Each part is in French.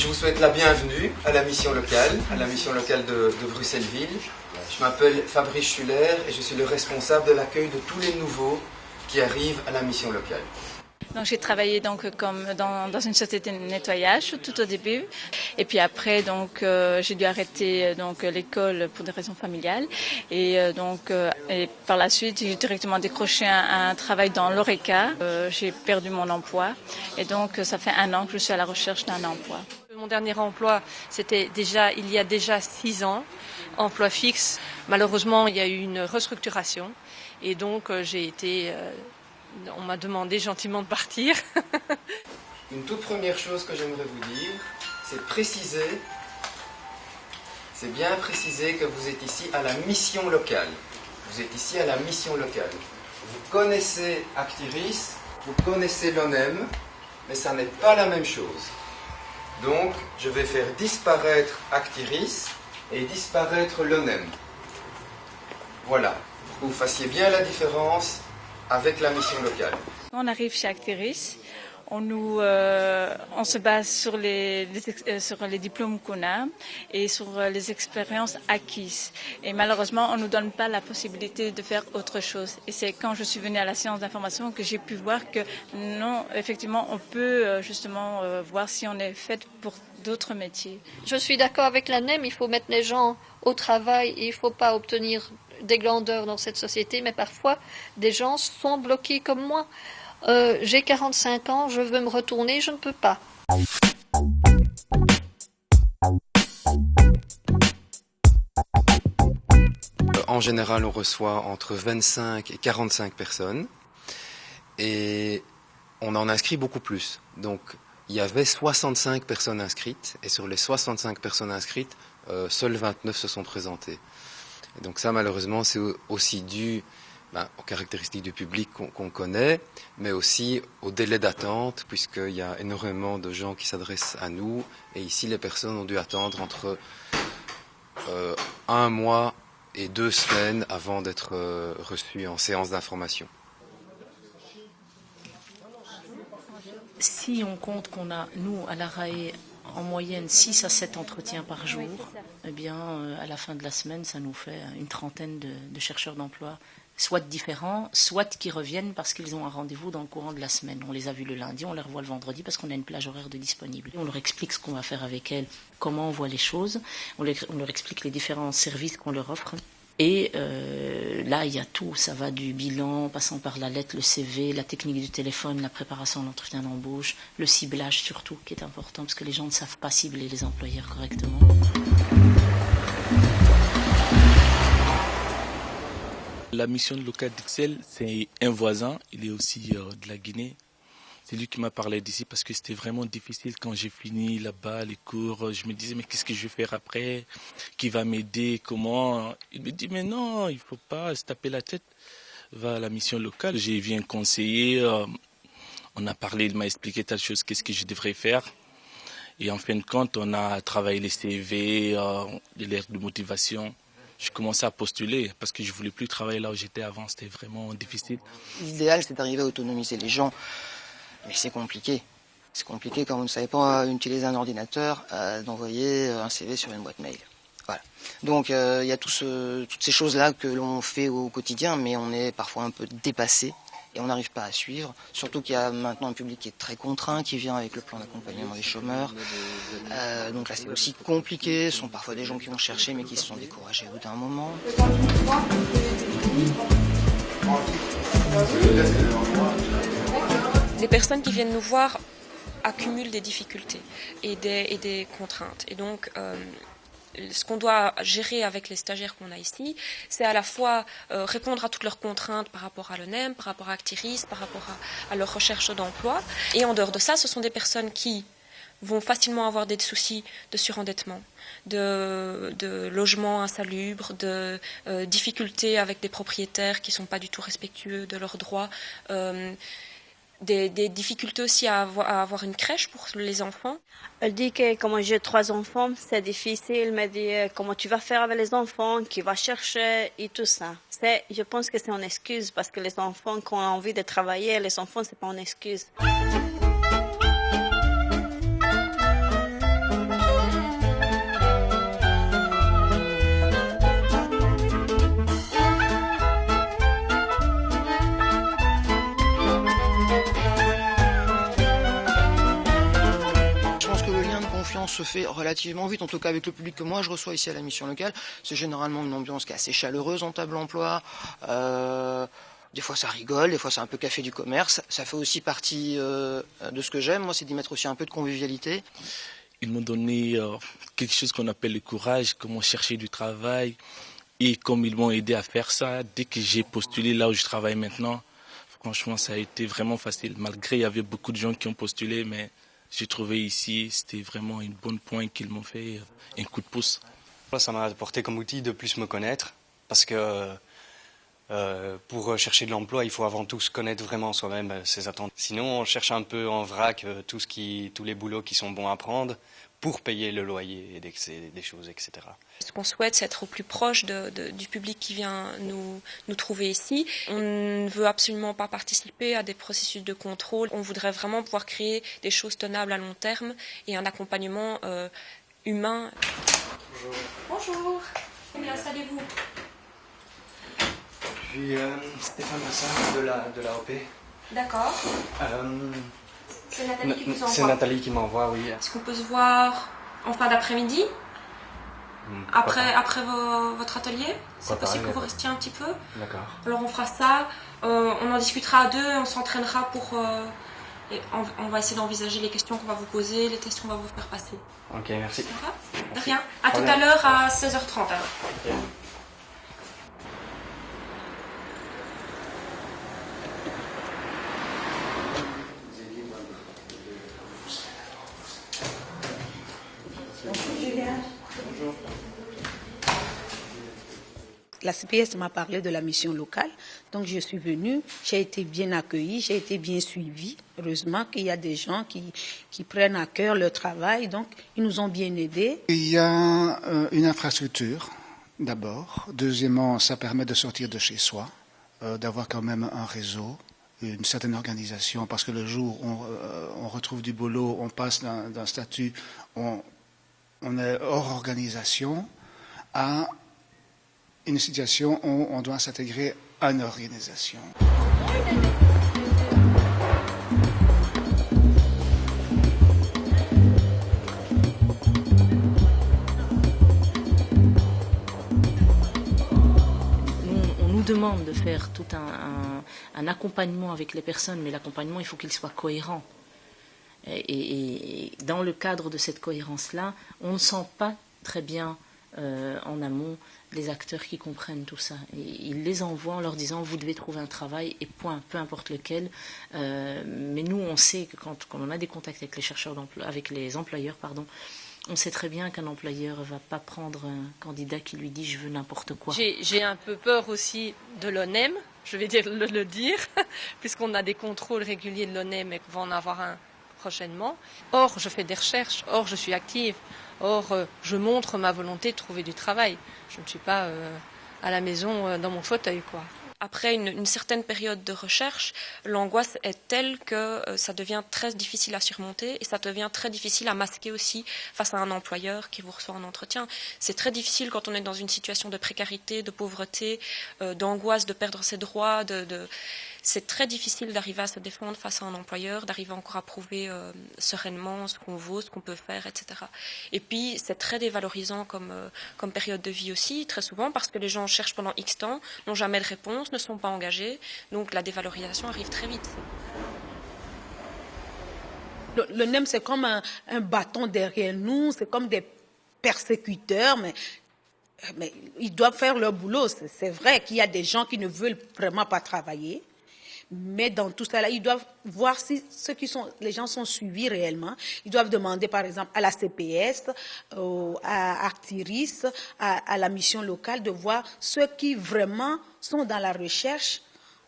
vous souhaite la bienvenue à la mission locale, de Bruxelles-Ville. Je m'appelle Fabrice Schuller et je suis le responsable de l'accueil de tous les nouveaux qui arrivent à la mission locale. Donc j'ai travaillé comme dans une société de nettoyage tout au début et puis après j'ai dû arrêter l'école pour des raisons familiales et par la suite j'ai directement décroché un travail dans l'Horeca. J'ai perdu mon emploi et donc ça fait 1 an que je suis à la recherche d'un emploi. Mon dernier emploi, c'était il y a déjà 6 ans, emploi fixe. Malheureusement, il y a eu une restructuration et donc on m'a demandé gentiment de partir. Une toute première chose que j'aimerais vous dire, c'est bien préciser que vous êtes ici à la mission locale. Vous êtes ici à la mission locale. Vous connaissez Actiris, vous connaissez l'ONEM, mais ça n'est pas la même chose. Donc, je vais faire disparaître Actiris et disparaître l'ONEM. Voilà, pour que vous fassiez bien la différence avec la mission locale. Quand on arrive chez Actiris, on se base sur les diplômes qu'on a et sur les expériences acquises. Et malheureusement, on ne nous donne pas la possibilité de faire autre chose. Et c'est quand je suis venue à la séance d'information que j'ai pu voir que non, effectivement, on peut justement voir si on est fait pour d'autres métiers. Je suis d'accord avec l'ANEM, il faut mettre les gens au travail et il ne faut pas obtenir des glandeurs dans cette société, mais parfois des gens sont bloqués comme moi. J'ai 45 ans, je veux me retourner, je ne peux pas. En général, on reçoit entre 25 et 45 personnes et on en inscrit beaucoup plus. Donc, il y avait 65 personnes inscrites et sur les 65 personnes inscrites, seules 29 se sont présentées. Et donc ça, malheureusement, c'est aussi dû aux caractéristiques du public qu'on connaît, mais aussi au délai d'attente, puisqu'il y a énormément de gens qui s'adressent à nous. Et ici, les personnes ont dû attendre entre 1 mois et 2 semaines avant d'être reçues en séance d'information. Si on compte qu'on a, nous, à la RAE, en moyenne 6 à 7 entretiens par jour, eh bien, à la fin de la semaine, ça nous fait une trentaine de chercheurs d'emploi, soit différents, soit qui reviennent parce qu'ils ont un rendez-vous dans le courant de la semaine. On les a vus le lundi, on les revoit le vendredi parce qu'on a une plage horaire de disponible. On leur explique ce qu'on va faire avec elles, comment on voit les choses, on leur explique les différents services qu'on leur offre. Et là, il y a tout, ça va du bilan, passant par la lettre, le CV, la technique du téléphone, la préparation de l'entretien d'embauche, le ciblage surtout, qui est important, parce que les gens ne savent pas cibler les employeurs correctement. La mission locale d'Ixelles, c'est un voisin, il est aussi de la Guinée. C'est lui qui m'a parlé d'ici parce que c'était vraiment difficile quand j'ai fini là-bas les cours. Je me disais, mais qu'est-ce que je vais faire après? Qui va m'aider? Comment? Il me dit, mais non, il ne faut pas se taper la tête. Va à la mission locale. J'ai vu un conseiller, on a parlé, il m'a expliqué telle chose, qu'est-ce que je devrais faire. Et en fin de compte, on a travaillé les CV, les lettres de motivation. Je commençais à postuler parce que je ne voulais plus travailler là où j'étais avant. C'était vraiment difficile. L'idéal, c'est d'arriver à autonomiser les gens. Mais c'est compliqué. C'est compliqué quand vous ne savez pas utiliser un ordinateur, d'envoyer un CV sur une boîte mail. Voilà. Donc il y a toutes ces choses-là que l'on fait au quotidien, mais on est parfois un peu dépassé et on n'arrive pas à suivre. Surtout qu'il y a maintenant un public qui est très contraint, qui vient avec le plan d'accompagnement des chômeurs. Donc là c'est aussi compliqué. Ce sont parfois des gens qui vont chercher mais qui se sont découragés au bout d'un moment. Les personnes qui viennent nous voir accumulent des difficultés et des contraintes. Et donc, ce qu'on doit gérer avec les stagiaires qu'on a ici, c'est à la fois répondre à toutes leurs contraintes par rapport à l'ONEM, par rapport à Actiris, par rapport à leur recherche d'emploi. Et en dehors de ça, ce sont des personnes qui vont facilement avoir des soucis de surendettement, de logement insalubre, de difficultés avec des propriétaires qui ne sont pas du tout respectueux de leurs droits, des difficultés aussi à avoir une crèche pour les enfants. Elle dit que comme j'ai 3 enfants, c'est difficile. Elle me dit comment tu vas faire avec les enfants, qui va chercher et tout ça. Je pense que c'est une excuse parce que les enfants, quand on a envie de travailler, les enfants, c'est pas une excuse. se fait relativement vite, en tout cas avec le public que moi je reçois ici à la mission locale. C'est généralement une ambiance qui est assez chaleureuse en table emploi. Des fois ça rigole, des fois c'est un peu café du commerce. Ça fait aussi partie de ce que j'aime, moi, c'est d'y mettre aussi un peu de convivialité. Ils m'ont donné quelque chose qu'on appelle le courage, comment chercher du travail. Et comme ils m'ont aidé à faire ça, dès que j'ai postulé là où je travaille maintenant, franchement, ça a été vraiment facile. Malgré, il y avait beaucoup de gens qui ont postulé, mais j'ai trouvé ici, c'était vraiment une bonne pointe qu'ils m'ont fait, un coup de pouce. Ça m'a apporté comme outil de plus me connaître, parce que pour chercher de l'emploi, il faut avant tout se connaître vraiment soi-même, ses attentes. Sinon, on cherche un peu en vrac tous les boulots qui sont bons à prendre pour payer le loyer et des choses, etc. Ce qu'on souhaite, c'est être au plus proche du public qui vient nous trouver ici. On ne veut absolument pas participer à des processus de contrôle. On voudrait vraiment pouvoir créer des choses tenables à long terme et un accompagnement humain. Bonjour. Bonjour. Bien, installez-vous. Je suis Stéphane Massin de l'AOP. D'accord. C'est Nathalie qui vous envoie. C'est Nathalie qui m'envoie, oui. Est-ce qu'on peut se voir en fin d'après-midi après votre atelier? C'est possible que vous restiez un petit peu? D'accord. Alors on fera ça, on en discutera à deux, on s'entraînera pour... on va essayer d'envisager les questions qu'on va vous poser, les tests qu'on va vous faire passer. Ok, merci. Ça va? De rien. À tout à l'heure à 16h30 alors. Okay. La CPS m'a parlé de la mission locale, donc je suis venue, j'ai été bien accueillie, j'ai été bien suivie. Heureusement qu'il y a des gens qui prennent à cœur leur travail, donc ils nous ont bien aidés. Il y a une infrastructure, d'abord. Deuxièmement, ça permet de sortir de chez soi, d'avoir quand même un réseau, une certaine organisation, parce que le jour où on retrouve du boulot, on passe d'un statut, on est hors organisation, à une situation où on doit s'intégrer à une organisation. On nous demande de faire tout un accompagnement avec les personnes, mais l'accompagnement, il faut qu'il soit cohérent. Et dans le cadre de cette cohérence-là, on ne sent pas très bien en amont les acteurs qui comprennent tout ça. Et ils les envoient en leur disant vous devez trouver un travail et point, peu importe lequel. Mais nous, on sait que quand on a des contacts avec les chercheurs d'emploi, avec les employeurs, pardon, on sait très bien qu'un employeur ne va pas prendre un candidat qui lui dit je veux n'importe quoi. J'ai un peu peur aussi de l'ONEM, je vais le dire, puisqu'on a des contrôles réguliers de l'ONEM et qu'on va en avoir un prochainement. Or, je fais des recherches, or je suis active, or je montre ma volonté de trouver du travail. Je ne suis pas à la maison dans mon fauteuil, quoi. Après une certaine période de recherche, l'angoisse est telle que ça devient très difficile à surmonter et ça devient très difficile à masquer aussi face à un employeur qui vous reçoit en entretien. C'est très difficile quand on est dans une situation de précarité, de pauvreté, d'angoisse de perdre ses droits. C'est très difficile d'arriver à se défendre face à un employeur, d'arriver encore à prouver sereinement ce qu'on vaut, ce qu'on peut faire, etc. Et puis, c'est très dévalorisant comme période de vie aussi, très souvent, parce que les gens cherchent pendant X temps, n'ont jamais de réponse, ne sont pas engagés. Donc, la dévalorisation arrive très vite. Le NEM, c'est comme un bâton derrière nous, c'est comme des persécuteurs, mais ils doivent faire leur boulot. C'est vrai qu'il y a des gens qui ne veulent vraiment pas travailler. Mais dans tout ça, là, ils doivent voir si les gens sont suivis réellement. Ils doivent demander, par exemple, à la CPS, à Arctiris, à la mission locale, de voir ceux qui vraiment sont dans la recherche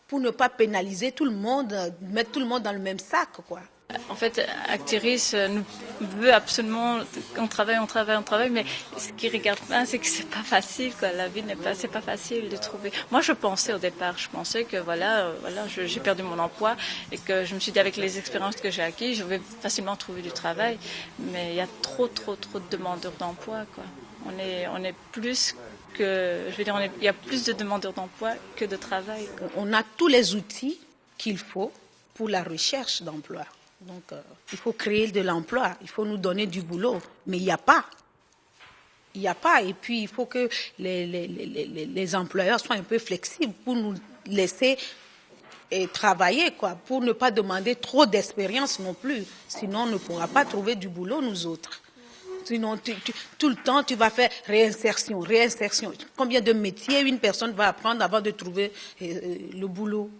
pour ne pas pénaliser tout le monde, mettre tout le monde dans le même sac, quoi. En fait, Actiris nous veut absolument qu'on travaille, mais ce qu'ils regardent pas, c'est que c'est pas facile, quoi. La vie c'est pas facile de trouver. Moi, je pensais au départ, que j'ai perdu mon emploi et que je me suis dit avec les expériences que j'ai acquises, je vais facilement trouver du travail. Mais il y a trop de demandeurs d'emploi, quoi. On est plus que, il y a plus de demandeurs d'emploi que de travail, quoi. On a tous les outils qu'il faut pour la recherche d'emploi. Donc, il faut créer de l'emploi, il faut nous donner du boulot, mais il n'y a pas. Il n'y a pas, et puis il faut que les employeurs soient un peu flexibles pour nous laisser travailler, quoi, pour ne pas demander trop d'expérience non plus. Sinon, on ne pourra pas trouver du boulot, nous autres. Sinon, tout le temps, tu vas faire réinsertion. Combien de métiers une personne va apprendre avant de trouver le boulot?